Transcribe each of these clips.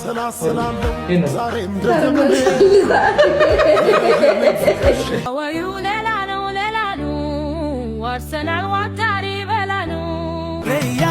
አሰላስላለሁ ዛሬም ደግሜ ወዩ ሌላ ነው ወርሰናል ዋታሪ በላ ነው ሬያ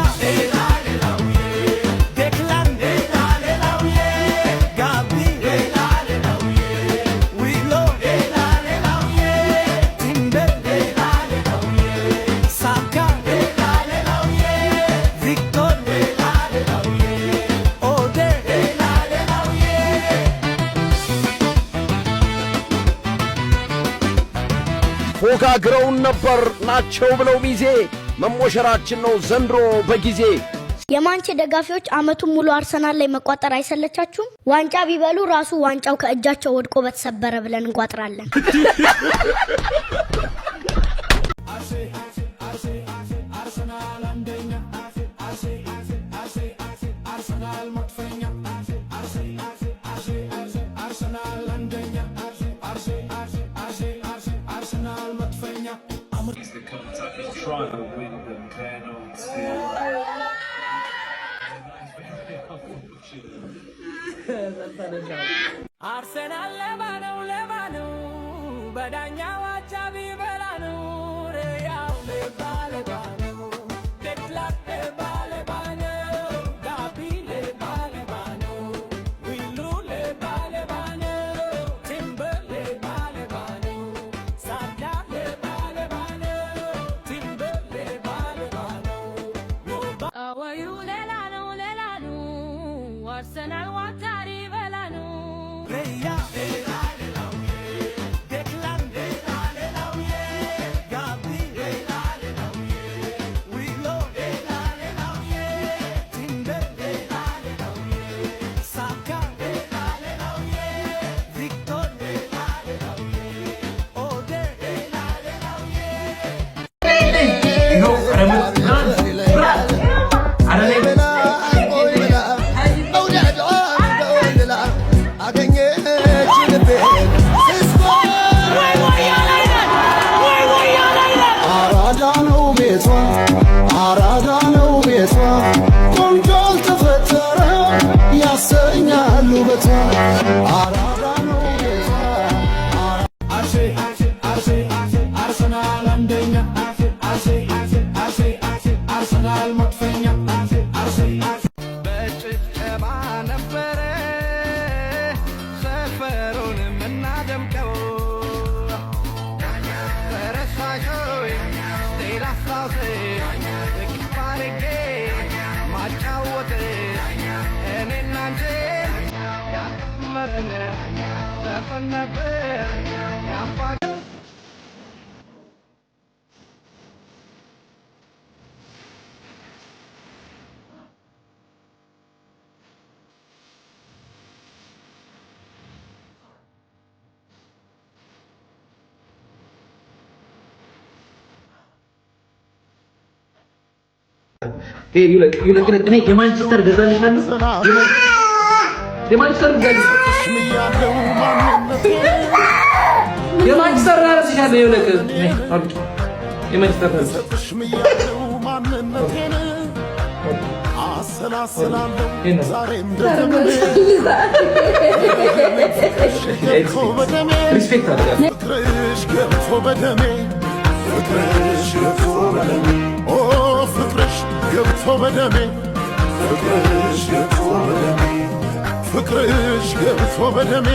ፎካግረውን ነበር ናቸው ብለው ሚዜ መሞሸራችን ነው ዘንድሮ በጊዜ። የማንቼ ደጋፊዎች አመቱን ሙሉ አርሰናል ላይ መቋጠር አይሰለቻችሁም? ዋንጫ ቢበሉ ራሱ ዋንጫው ከእጃቸው ወድቆ በተሰበረ ብለን እንቋጥራለን። Trying to win the penalty. Arsenal lebanu badanya wacha bibalanu Real lebanu Declan lebanu Gabi lebanu Willu lebanu Timber lebanu Salah lebanu Timber lebanu Awayu lelanu Arsenal watari belanu Real Arsenal andenya Arsenal matfenya በጭብጨባ ነበረ ሰፈሩን የምናደምቀው ተረሳሾይ ሌላ ሳውስ እቅፋርጌ ማጫወት እኔና አንቺ ያመረን ዘፈን ነበር ያፋ يقول لك هيك مانشستر غزال مانشستر غزال يا مانشستر راس يشال يقول لك يا مانشستر ريسبكت ገብቶ በደሜ ፍቅርሽ ገብቶ በደሜ